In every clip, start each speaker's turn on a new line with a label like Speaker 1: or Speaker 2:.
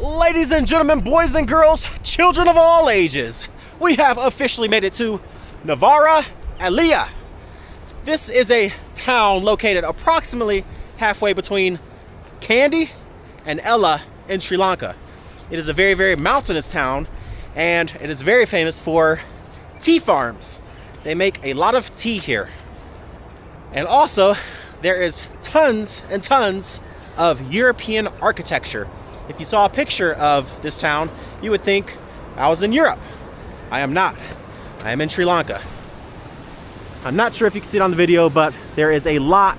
Speaker 1: Ladies and gentlemen, boys and girls, children of all ages, we have officially made it to Nuwara Eliya. This is a town located approximately halfway between Kandy and Ella in Sri Lanka. It is a very, very mountainous town, and it is very famous for tea farms. They make a lot of tea here. And also, there is tons and tons of European architecture. If you saw a picture of this town, you would think I was in Europe. I am not. I am in Sri Lanka. I'm not sure if you can see it on the video, but there is a lot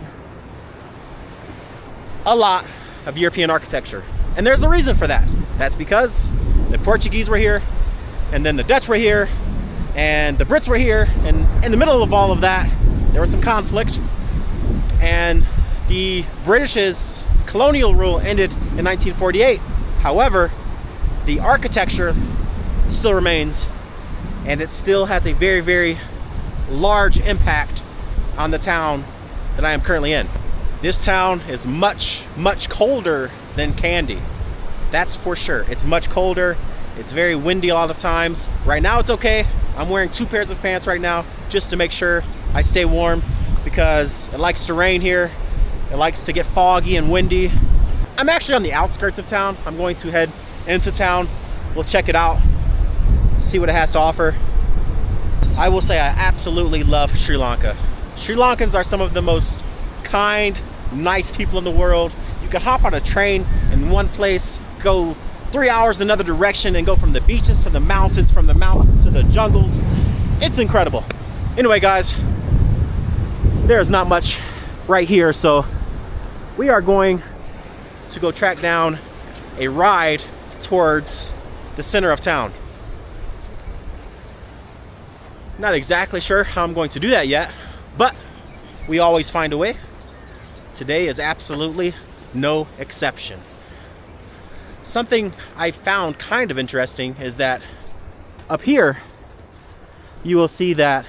Speaker 1: of European architecture. And there's a reason for that. That's because the Portuguese were here, and then the Dutch were here, and the Brits were here, and in the middle of all of that, there was some conflict, and the British's colonial rule ended in 1948. However, the architecture still remains, and it still has a very, very large impact on the town that I am currently in. This town is much, much colder than Kandy. That's for sure. It's much colder. It's very windy a lot of times. Right now it's okay. I'm wearing 2 pairs of pants right now just to make sure I stay warm, because it likes to rain here. It likes to get foggy and windy. I'm actually on the outskirts of town. I'm going to head into town. We'll check it out, see what it has to offer. I will say I absolutely love Sri Lanka. Sri Lankans are some of the most kind, nice people in the world. You can hop on a train in one place, go 3 hours another direction, and go from the beaches to the mountains, from the mountains to the jungles. It's incredible. Anyway, guys, there's not much right here, so we are going to go track down a ride towards the center of town. Not exactly sure how I'm going to do that yet, but we always find a way. Today is absolutely no exception. Something I found kind of interesting is that up here you will see that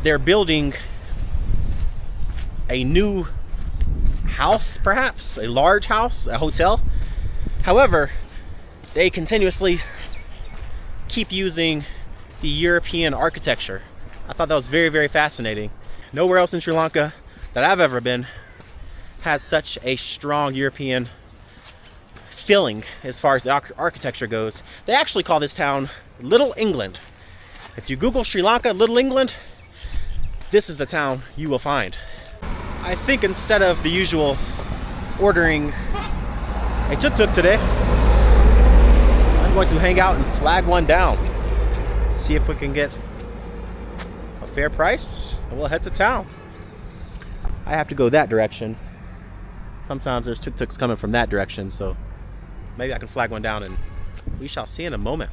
Speaker 1: they're building a new house, perhaps a large house, a hotel. However, they continuously keep using the European architecture. I thought that was very, very fascinating. Nowhere else in Sri Lanka that I've ever been has such a strong European feeling as far as the architecture goes. They actually call this town Little England. If you Google Sri Lanka, Little England, this is the town you will find. I think instead of the usual ordering a tuk-tuk today, I'm going to hang out and flag one down. See if we can get a fair price, and we'll head to town. I have to go that direction. Sometimes there's tuk-tuks coming from that direction, so maybe I can flag one down, and we shall see in a moment.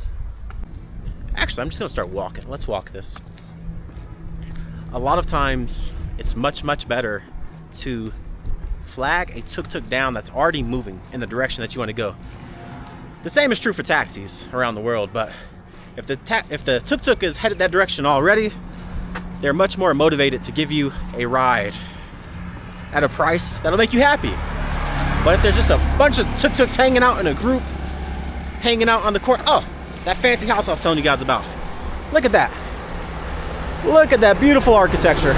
Speaker 1: Actually, I'm just gonna start walking. Let's walk this. A lot of times, it's much, much better to flag a tuk-tuk down that's already moving in the direction that you want to go. The same is true for taxis around the world, but if the tuk-tuk is headed that direction already, they're much more motivated to give you a ride at a price that'll make you happy. But if there's just a bunch of tuk-tuks hanging out in a group, hanging out on the court, oh, that fancy house I was telling you guys about. Look at that. Look at that beautiful architecture.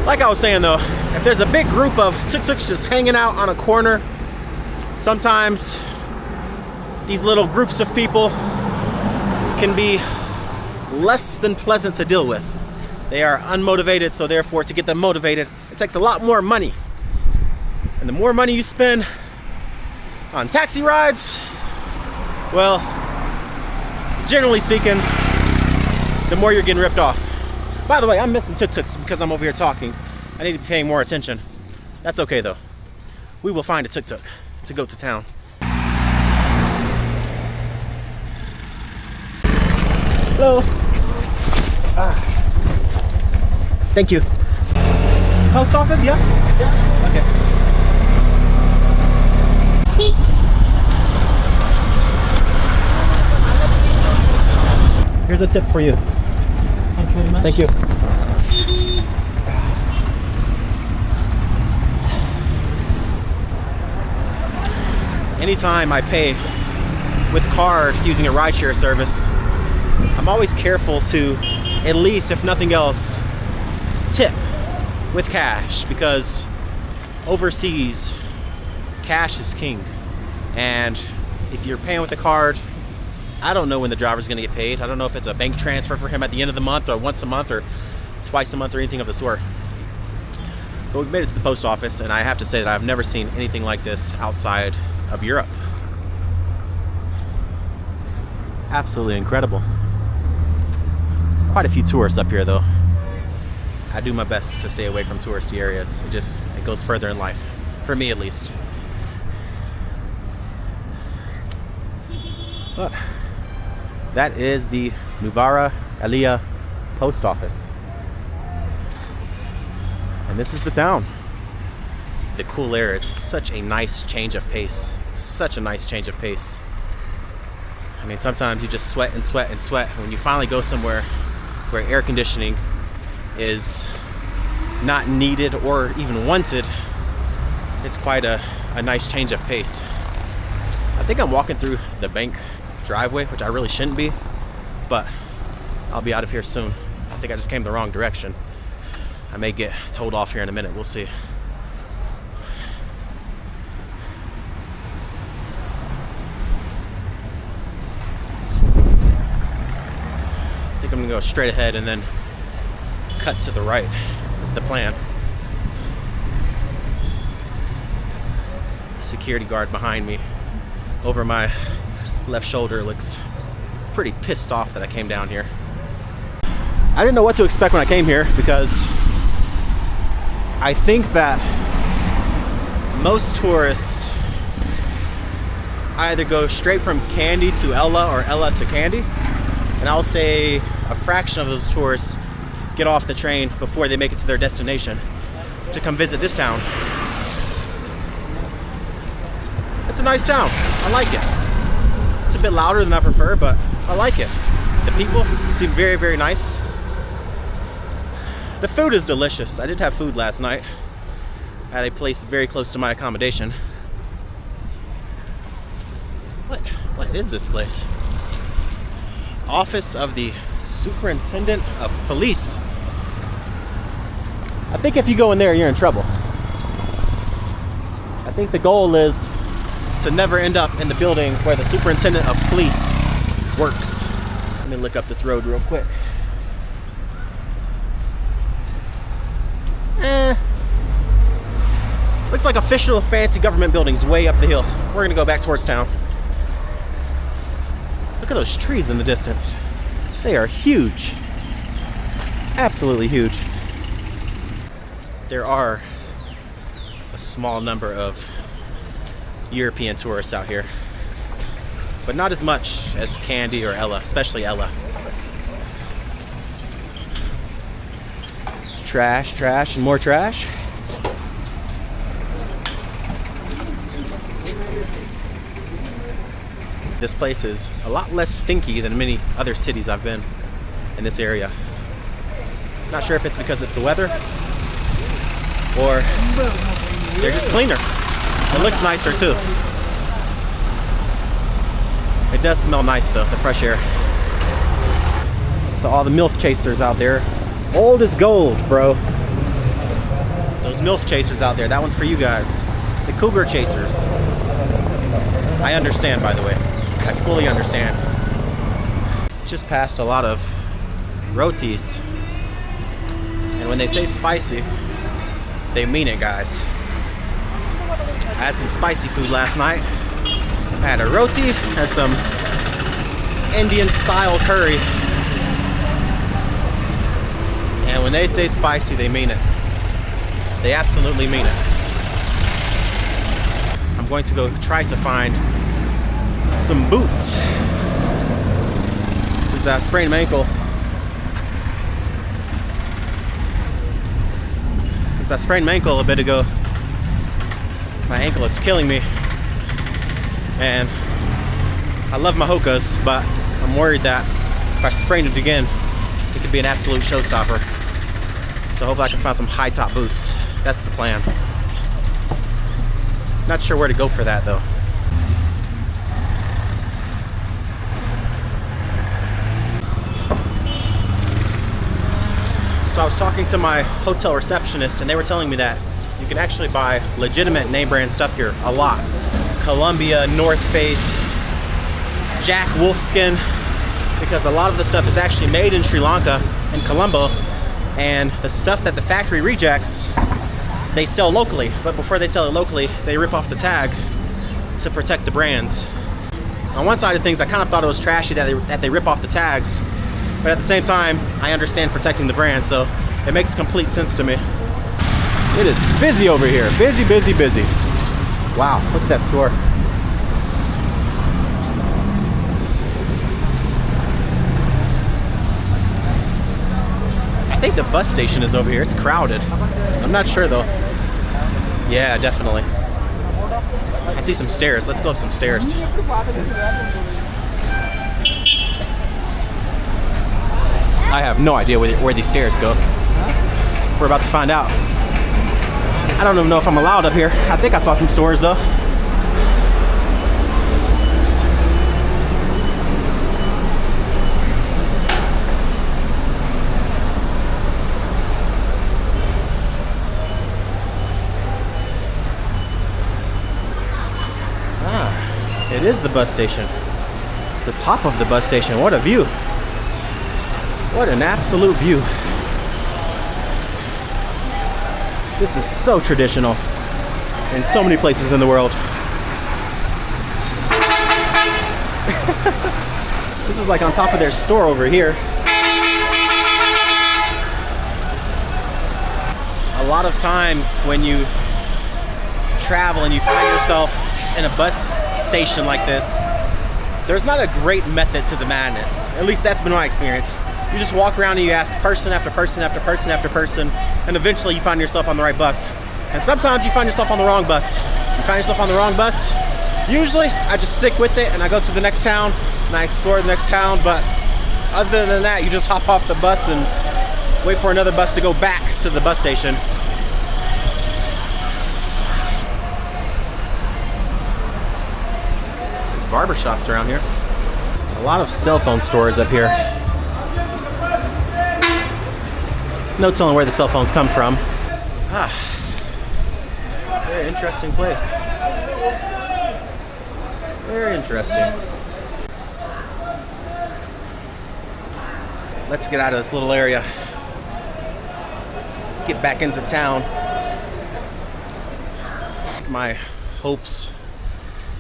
Speaker 1: Like I was saying though, if there's a big group of tuk-tuks just hanging out on a corner, sometimes these little groups of people can be less than pleasant to deal with. They are unmotivated, so therefore to get them motivated, it takes a lot more money. And the more money you spend on taxi rides, well, generally speaking, the more you're getting ripped off. By the way, I'm missing tuk-tuks because I'm over here talking. I need to be paying more attention. That's okay though. We will find a tuk-tuk to go to town. Hello. Thank you. Post office, yeah? Yeah. Okay. Here's a tip for you.
Speaker 2: Thank you very much.
Speaker 1: Thank you. anytime I pay with card using a rideshare service, I'm always careful to, at least if nothing else, tip with cash, because overseas, cash is king. And if you're paying with a card, I don't know when the driver's gonna get paid. I don't know if it's a bank transfer for him at the end of the month, or once a month, or twice a month, or anything of the sort. But we've made it to the post office, and I have to say that I've never seen anything like this outside of Europe. Absolutely incredible. Quite a few tourists up here, though. I do my best to stay away from touristy areas. It goes further in life, for me at least. But that is the Nuwara Eliya post office. And this is the town. The cool air is such a nice change of pace. It's such a nice change of pace. I mean, sometimes you just sweat and sweat and sweat. When you finally go somewhere where air conditioning is not needed or even wanted, it's quite a nice change of pace. I think I'm walking through the bank driveway, which I really shouldn't be, but I'll be out of here soon. I think I just came the wrong direction. I may get told off here in a minute. We'll see. I think I'm gonna go straight ahead and then cut to the right. Is the plan. Security guard behind me over my left shoulder looks pretty pissed off that I came down here. I didn't know what to expect when I came here, because I think that most tourists either go straight from Kandy to Ella or Ella to Kandy, and I'll say a fraction of those tourists get off the train before they make it to their destination to come visit this town. It's a nice town. I like it. It's a bit louder than I prefer, but I like it. The people seem very, very nice. The food is delicious. I did have food last night at a place very close to my accommodation. What is this place? Office of the Superintendent of Police. I think if you go in there, you're in trouble. I think the goal is to never end up in the building where the Superintendent of Police works. Let me look up this road real quick. Looks like official fancy government buildings way up the hill. We're gonna go back towards town. Look at those trees in the distance. They are huge. Absolutely huge. There are a small number of European tourists out here, but not as much as Kandy or Ella, especially Ella. Trash, trash, and more trash. This place is a lot less stinky than many other cities I've been in this area. Not sure if it's because it's the weather or they're just cleaner. It looks nicer too. It does smell nice though, the fresh air. So all the MILF chasers out there, old as gold, bro. Those MILF chasers out there, that one's for you guys. The cougar chasers. I understand, by the way. I fully understand. Just passed a lot of rotis. And when they say spicy, they mean it, guys. I had some spicy food last night. I had a roti and some Indian style curry. And when they say spicy, they mean it. They absolutely mean it. I'm going to go try to find some boots. Since I sprained my ankle. Since I sprained my ankle a bit ago, my ankle is killing me. And I love my Hokas, but I'm worried that if I sprain it again, it could be an absolute showstopper. So hopefully I can find some high top boots. That's the plan. Not sure where to go for that though. So I was talking to my hotel receptionist, and they were telling me that you can actually buy legitimate name brand stuff here a lot. Columbia, North Face, Jack Wolfskin, because a lot of the stuff is actually made in Sri Lanka, in Colombo, and the stuff that the factory rejects, they sell locally. But before they sell it locally, they rip off the tag to protect the brands. On one side of things, I kind of thought it was trashy that they rip off the tags, but at the same time, I understand protecting the brand, so it makes complete sense to me. It is busy over here. Busy, busy, busy. Wow, look at that store. I think the bus station is over here. It's crowded. I'm not sure though. Yeah, definitely. I see some stairs. Let's go up some stairs. I have no idea where these stairs go. We're about to find out. I don't even know if I'm allowed up here. I think I saw some stores though. Ah, it is the bus station. It's the top of the bus station. What a view. What an absolute view. This is so traditional in so many places in the world. This is like on top of their store over here. A lot of times when you travel and you find yourself in a bus station like this, there's not a great method to the madness. At least that's been my experience. You just walk around and you ask person after person after person after person, and eventually you find yourself on the right bus. And sometimes you find yourself on the wrong bus. You find yourself on the wrong bus, usually I just stick with it and I go to the next town and I explore the next town, but other than that, you just hop off the bus and wait for another bus to go back to the bus station. There's barber shops around here. A lot of cell phone stores up here. No telling where the cell phones come from. Ah, very interesting place. Very interesting. Let's get out of this little area. Get back into town. My hopes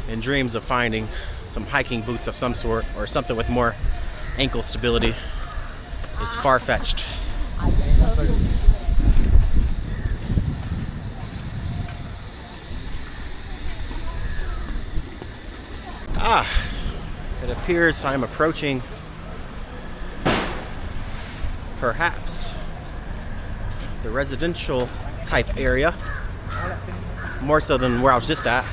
Speaker 1: and dreams of finding some hiking boots of some sort or something with more ankle stability is far-fetched. It appears I'm approaching perhaps the residential type area, more so than where I was just at.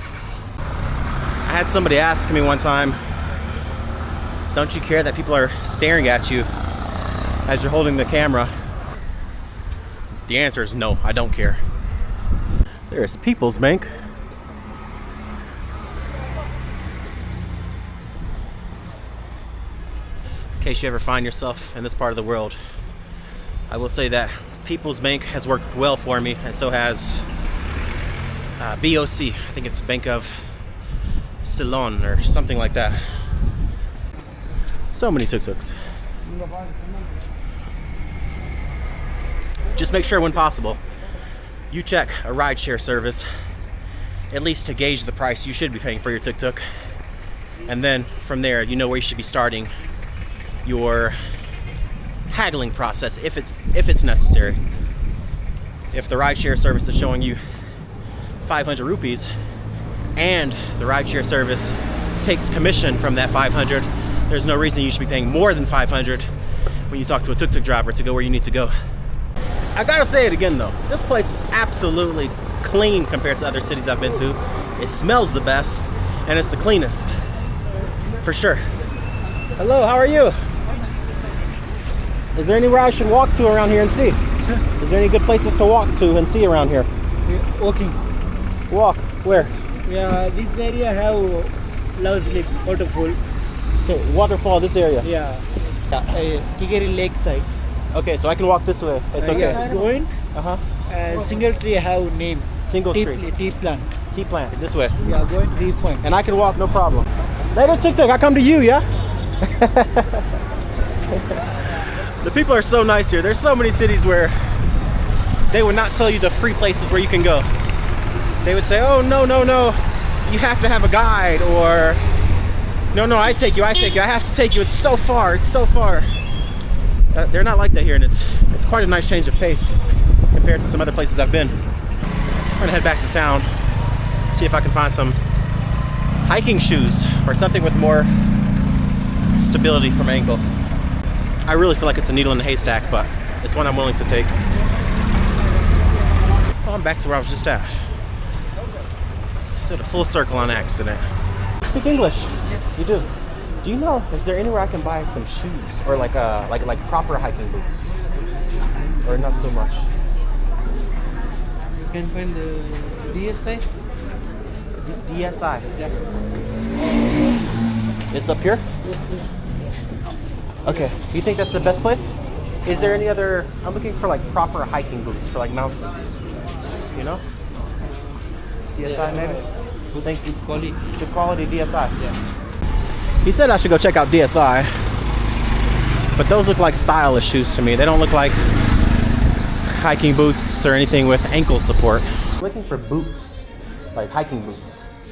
Speaker 1: I had somebody ask me one time, don't you care that people are staring at you as you're holding the camera? The answer is no, I don't care. There's People's Bank. In case you ever find yourself in this part of the world, I will say that People's Bank has worked well for me, and so has BOC. I think it's Bank of Ceylon or something like that. So many tuk-tuks. Just make sure when possible, you check a rideshare service, at least to gauge the price you should be paying for your tuk-tuk. And then from there, you know where you should be starting your haggling process if it's necessary. If the rideshare service is showing you 500 rupees and the rideshare service takes commission from that 500, there's no reason you should be paying more than 500 when you talk to a tuk-tuk driver to go where you need to go. I gotta say it again though, this place is absolutely clean compared to other cities I've been to. It smells the best and it's the cleanest, for sure. Hello, how are you? Is there anywhere I should walk to around here and see?
Speaker 2: Sure.
Speaker 1: Is there any good places to walk to and see around here?
Speaker 2: Walking.
Speaker 1: Walk? Where?
Speaker 2: Yeah, this area have lovely waterfall.
Speaker 1: So waterfall, this area?
Speaker 2: Yeah. Gregory Lake side.
Speaker 1: Okay, so I can walk this way. It's okay.
Speaker 2: Yeah, going. Single tree have name.
Speaker 1: Single tree.
Speaker 2: Tea plant.
Speaker 1: Tea plant. This way.
Speaker 2: Yeah, going viewpoint.
Speaker 1: And I can walk, no problem. Later, TikTok. I come to you, yeah? The people are so nice here. There's so many cities where they would not tell you the free places where you can go. They would say, oh, no, you have to have a guide, or no, I take you, I have to take you, it's so far. They're not like that here, and it's quite a nice change of pace compared to some other places I've been. I'm gonna head back to town, see if I can find some hiking shoes or something with more stability for my ankle. I really feel like it's a needle in a haystack, but it's one I'm willing to take. Oh, I'm back to where I was just at. Just did a full circle on accident. You speak English?
Speaker 2: Yes.
Speaker 1: You do? Do you know, is there anywhere I can buy some shoes or like proper hiking boots? Or not so much?
Speaker 3: You can find the DSI.
Speaker 1: DSI?
Speaker 3: Yeah.
Speaker 1: It's up here? Okay, do you think that's the best place? Is there any other, I'm looking for like proper hiking boots for like mountains, you know? DSI maybe?
Speaker 3: Good quality.
Speaker 1: Good quality DSI.
Speaker 3: Yeah.
Speaker 1: He said I should go check out DSI, but those look like stylish shoes to me. They don't look like hiking boots or anything with ankle support. I'm looking for boots, like hiking boots.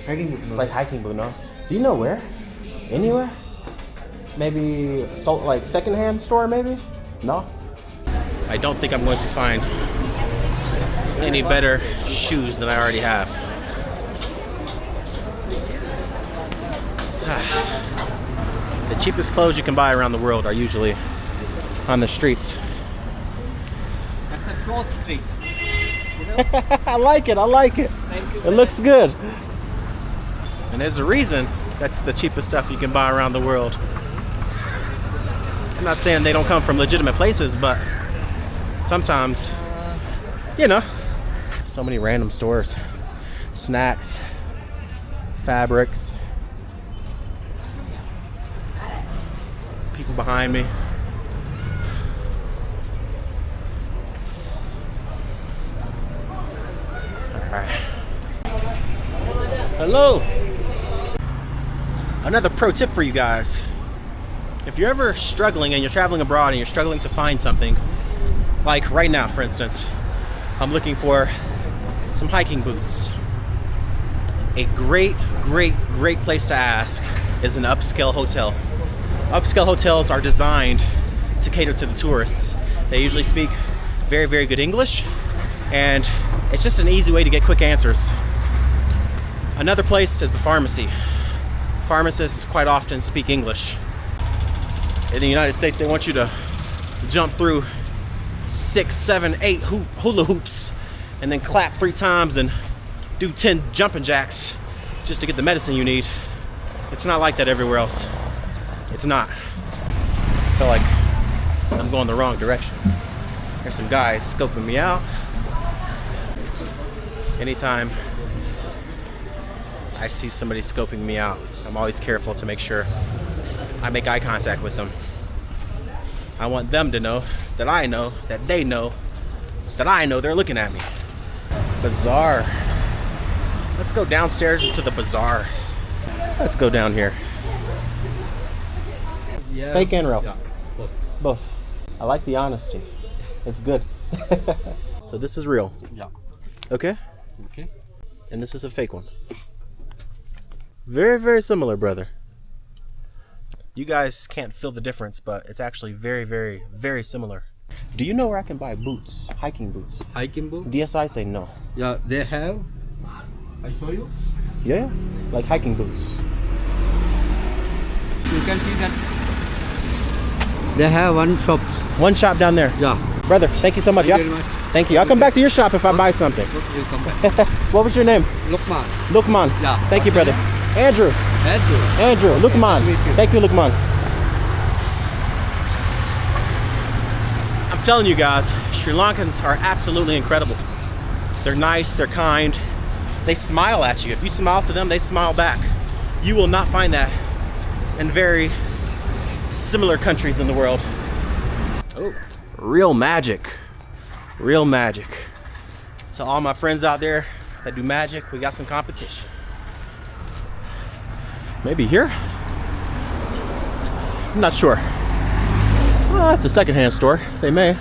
Speaker 3: Hiking boot.
Speaker 1: Like hiking boot, no? Do you know where? Anywhere? Maybe like secondhand store, maybe? No? I don't think I'm going to find any better shoes than I already have. The cheapest clothes you can buy around the world are usually on the streets.
Speaker 3: That's a cloth street.
Speaker 1: I like it.
Speaker 3: Thank you.
Speaker 1: It looks good. And there's a reason that's the cheapest stuff you can buy around the world. I'm not saying they don't come from legitimate places, but sometimes, you know. So many random stores. Snacks, fabrics. People behind me. All right. Hello. Another pro tip for you guys. If you're ever struggling and you're traveling abroad and you're struggling to find something, like right now, for instance, I'm looking for some hiking boots. A great place to ask is an upscale hotel. Upscale hotels are designed to cater to the tourists. They usually speak very good English, and it's just an easy way to get quick answers. Another place is the pharmacy. Pharmacists quite often speak English. In the United States, they want you to jump through 6, 7, 8 hula hoops and then clap 3 times and do 10 jumping jacks just to get the medicine you need. It's not like that everywhere else. It's not. I feel like I'm going the wrong direction. There's some guys scoping me out. Anytime I see somebody scoping me out, I'm always careful to make sure I make eye contact with them. I want them to know that I know that they know that I know they're looking at me. Bazaar. Let's go downstairs into the bazaar. Let's go down here.
Speaker 3: Yeah.
Speaker 1: Fake and real?
Speaker 3: Yeah.
Speaker 1: Both. I like the honesty. It's good. So this is real.
Speaker 3: Yeah.
Speaker 1: Okay?
Speaker 3: Okay.
Speaker 1: And this is a fake one. Very similar, brother. You guys can't feel the difference, but it's actually very similar. Do you know where I can buy boots, hiking boots?
Speaker 3: Hiking boot?
Speaker 1: DSI say no.
Speaker 3: Yeah, they have. I show you.
Speaker 1: Yeah, like hiking boots.
Speaker 3: You can see that. They have one shop.
Speaker 1: One shop down there.
Speaker 3: Yeah.
Speaker 1: Brother, thank you so much.
Speaker 3: Thank
Speaker 1: Yeah.
Speaker 3: you very much.
Speaker 1: Thank you. I'll come back to your shop if I buy something.
Speaker 3: You come back.
Speaker 1: What was your name?
Speaker 3: Lukman.
Speaker 1: Lukman.
Speaker 3: Yeah.
Speaker 1: Thank you,
Speaker 3: What's your
Speaker 1: brother.
Speaker 3: name?
Speaker 1: Andrew.
Speaker 3: Andrew.
Speaker 1: Lukman.
Speaker 3: Nice to meet you.
Speaker 1: Thank you, Lukman. I'm telling you guys, Sri Lankans are absolutely incredible. They're nice, they're kind. They smile at you. If you smile to them, they smile back. You will not find that in very similar countries in the world. Oh, Real magic. Real magic. To all my friends out there that do magic, we got some competition. Maybe here? I'm not sure. Well, that's a secondhand store. They may.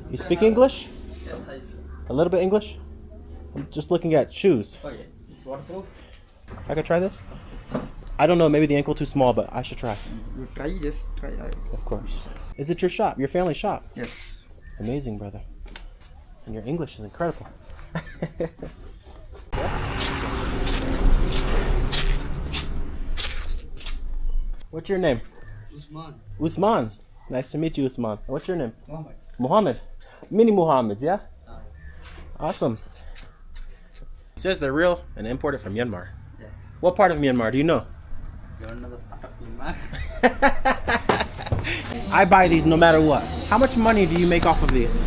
Speaker 1: You speak English?
Speaker 4: Yes, I do.
Speaker 1: A little bit English? I'm just looking at shoes.
Speaker 4: Okay, it's waterproof.
Speaker 1: I could try this? I don't know, maybe the ankle too small, but I should try.
Speaker 4: You try, just try.
Speaker 1: Of course. Is it your shop, your family shop?
Speaker 4: Yes.
Speaker 1: Amazing, brother. And your English is incredible. What's your name?
Speaker 4: Usman.
Speaker 1: Usman. Nice to meet you, Usman. What's your name?
Speaker 4: Muhammad.
Speaker 1: Muhammad. Many Muhammads, yeah? Awesome. It says they're real and imported from Myanmar.
Speaker 4: Yes.
Speaker 1: What part of Myanmar do you know?
Speaker 4: You don't know the part of Myanmar?
Speaker 1: I buy these no matter what. How much money do you make off of these?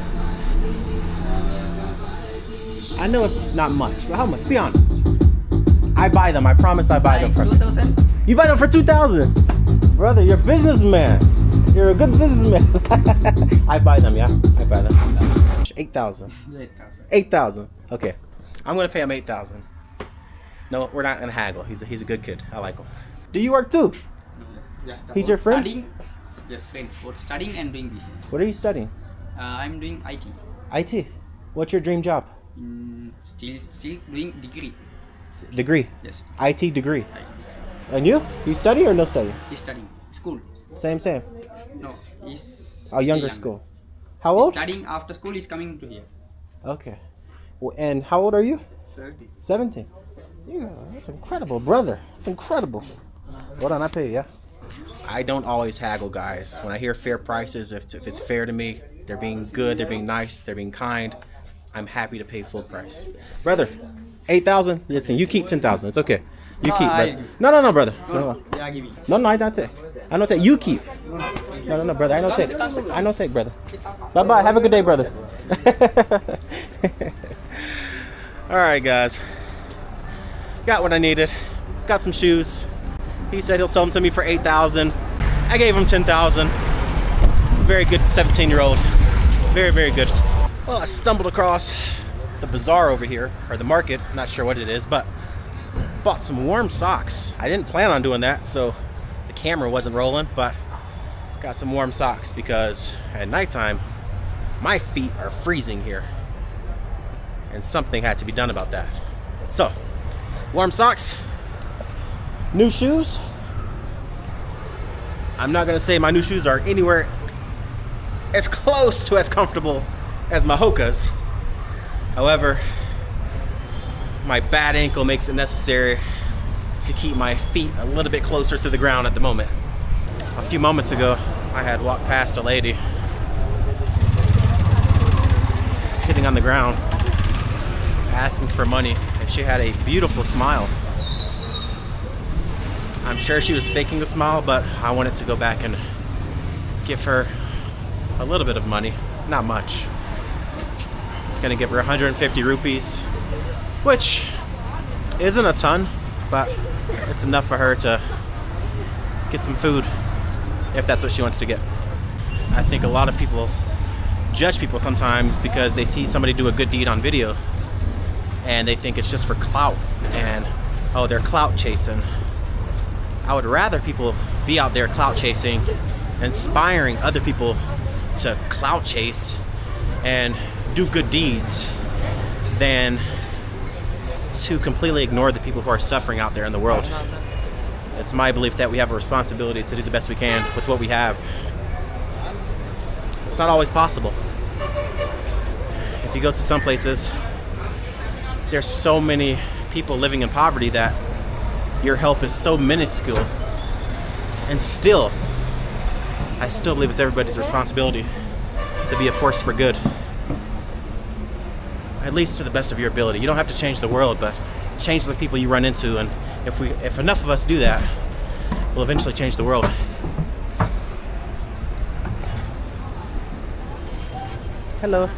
Speaker 1: I know it's not much, but how much? Be honest. I buy them. I promise I buy them from you.
Speaker 4: 2,000.
Speaker 1: You buy them for 2,000? Brother, you're a businessman. You're a good businessman. I buy them, yeah? I buy them. 8,000.
Speaker 4: 8,000.
Speaker 1: 8,000. Okay. I'm going to pay him 8,000. No, we're not going to haggle. He's a good kid. I like him. Do you work too?
Speaker 4: Just
Speaker 1: He's your friend?
Speaker 4: Studying. Yes, friends. For studying and doing this.
Speaker 1: What are you studying?
Speaker 4: I'm doing IT.
Speaker 1: IT. What's your dream job?
Speaker 4: Still doing degree.
Speaker 1: Degree.
Speaker 4: Yes.
Speaker 1: IT degree.
Speaker 4: IT.
Speaker 1: And you? You study or no study?
Speaker 4: He's studying. School.
Speaker 1: Same.
Speaker 4: No, he's
Speaker 1: Oh, younger
Speaker 4: still
Speaker 1: school. How
Speaker 4: He's
Speaker 1: old?
Speaker 4: studying after school. He's coming to here.
Speaker 1: Okay. And how old are you?
Speaker 4: 30.
Speaker 1: 17. Yeah, that's incredible, brother. It's incredible. Hold on, I pay you, yeah? I don't always haggle, guys. When I hear fair prices, if it's fair to me, they're being good, they're being nice, they're being kind, I'm happy to pay full price. Brother, 8,000? Listen, you keep 10,000. It's okay. You keep, brother. No, brother. No.
Speaker 4: Yeah, give me.
Speaker 1: No, I don't take. I don't take. You keep. No, brother. I don't take. I don't take, brother. Bye. Have a good day, brother. All right, guys. Got what I needed. Got some shoes. He said he'll sell them to me for 8,000. I gave him 10,000. Very good 17-year-old. Very, very good. Well, I stumbled across the bazaar over here, or the market. Not sure what it is, but bought some warm socks. I didn't plan on doing that, so the camera wasn't rolling, but got some warm socks because at nighttime, my feet are freezing here. And something had to be done about that. So, warm socks, new shoes. I'm not gonna say my new shoes are anywhere as close to as comfortable as my Hoka's. However, my bad ankle makes it necessary to keep my feet a little bit closer to the ground at the moment. A few moments ago, I had walked past a lady sitting on the ground asking for money, and she had a beautiful smile. I'm sure she was faking the smile, but I wanted to go back and give her a little bit of money, not much. Gonna give her 150 rupees, which isn't a ton, but it's enough for her to get some food if that's what she wants to get. I think a lot of people judge people sometimes because they see somebody do a good deed on video and they think it's just for clout and, oh, they're clout chasing. I would rather people be out there clout chasing, inspiring other people to clout chase and do good deeds than to completely ignore the people who are suffering out there in the world. It's my belief that we have a responsibility to do the best we can with what we have. It's not always possible. If you go to some places, there's so many people living in poverty that your help is so minuscule. And still, I still believe it's everybody's responsibility to be a force for good. At least to the best of your ability. You don't have to change the world, but change the people you run into. And if enough of us do that, we'll eventually change the world. Hello.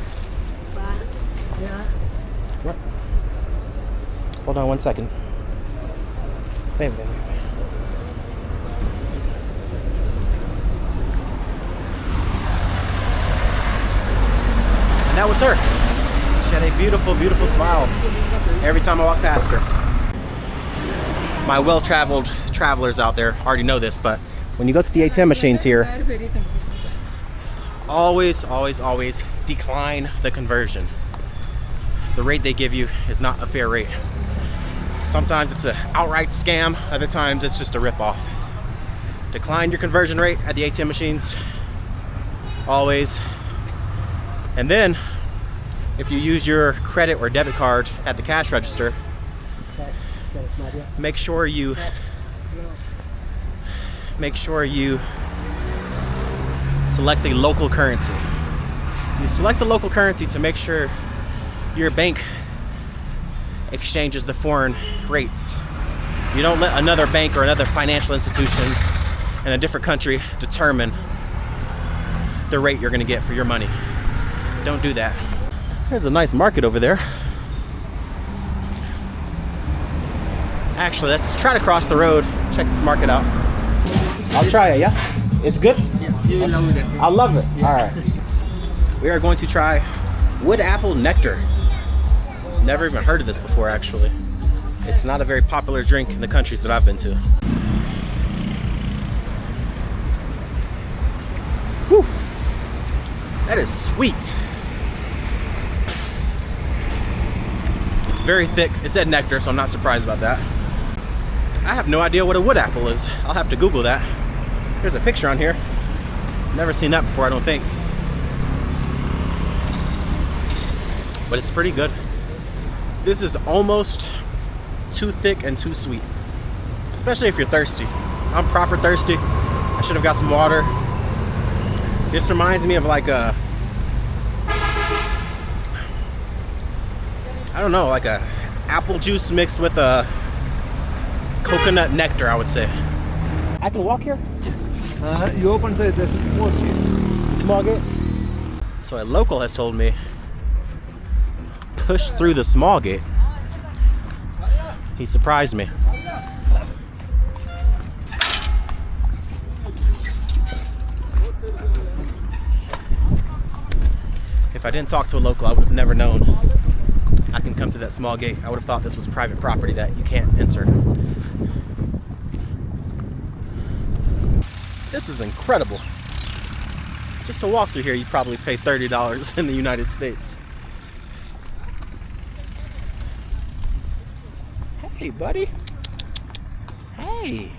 Speaker 1: Yeah. What? Hold on 1 second. Ven, ven, ven. And that was her. She had a beautiful, beautiful smile every time I walked past her. My well-traveled travelers out there already know this, but when you go to the ATM machines here, always, always, always decline the conversion. The rate they give you is not a fair rate. Sometimes it's an outright scam, other times it's just a rip-off. Decline your conversion rate at the ATM machines, always. And then, if you use your credit or debit card at the cash register, make sure you select the local currency. You select the local currency to make sure your bank exchanges the foreign rates. You don't let another bank or another financial institution in a different country determine the rate you're going to get for your money. Don't do that. There's a nice market over there. Actually, let's try to cross the road, check this market out. I'll try it, yeah? It's good?
Speaker 4: Yeah, you will love it.
Speaker 1: I love it. Yeah. All right. We are going to try wood apple nectar. Never even heard of this before, actually. It's not a very popular drink in the countries that I've been to. Whew. That is sweet. It's very thick. It said nectar, so I'm not surprised about that. I have no idea what a wood apple is. I'll have to Google that. There's a picture on here. Never seen that before, I don't think. But it's pretty good. This is almost too thick and too sweet, especially if you're thirsty. I'm proper thirsty. I should have got some water. This reminds me of like a, I don't know, like a apple juice mixed with a coconut nectar, I would say. I can walk here?
Speaker 2: You open the small gate.
Speaker 1: Small gate? So a local has told me, push through the small gate. He surprised me. If I didn't talk to a local, I would have never known I can come through that small gate. I would have thought this was private property that you can't enter. This is incredible. Just to walk through here, you probably pay $30 in the United States. Hey, buddy. Hey.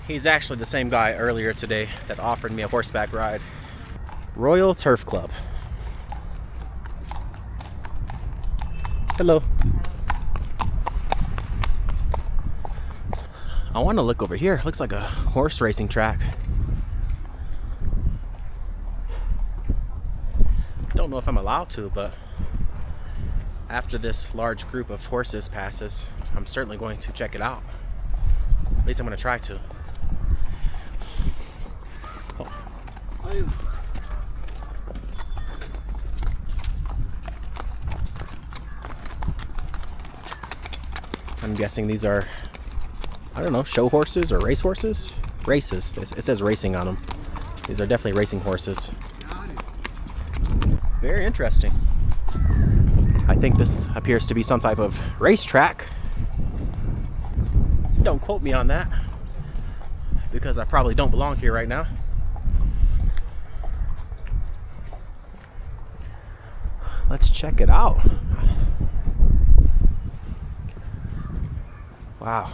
Speaker 1: He's actually the same guy earlier today that offered me a horseback ride. Royal Turf Club. Hello. I want to look over here. Looks like a horse racing track. Don't know if I'm allowed to, but after this large group of horses passes, I'm certainly going to check it out. At least I'm going to try to. Oh. I'm guessing these are, I don't know, show horses or race horses? Races. It says racing on them. These are definitely racing horses. Very interesting. I think this appears to be some type of racetrack. Don't quote me on that, because I probably don't belong here right now. Let's check it out. Wow.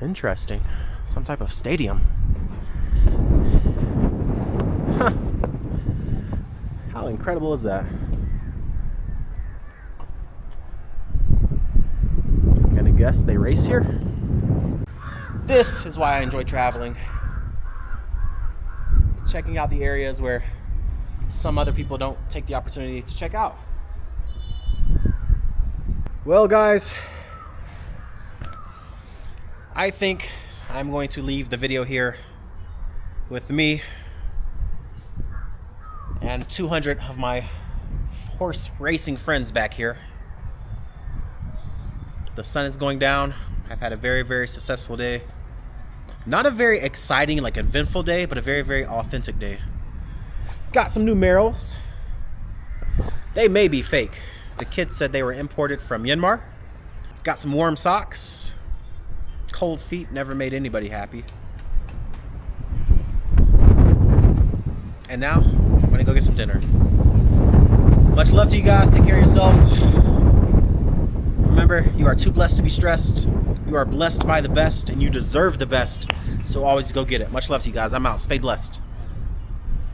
Speaker 1: Interesting. Some type of stadium. Huh. How incredible is that? I'm gonna guess they race here. This is why I enjoy traveling. Checking out the areas where some other people don't take the opportunity to check out. Well, guys, I think I'm going to leave the video here with me and 200 of my horse racing friends back here. The sun is going down. I've had a very, very successful day. Not a very exciting, like eventful day, but a very, very authentic day. Got some new Merrills. They may be fake. The kids said they were imported from Myanmar. Got some warm socks. Cold feet never made anybody happy. And now, I'm gonna go get some dinner. Much love to you guys. Take care of yourselves. Remember, you are too blessed to be stressed. You are blessed by the best, and you deserve the best. So always go get it. Much love to you guys. I'm out. Stay blessed.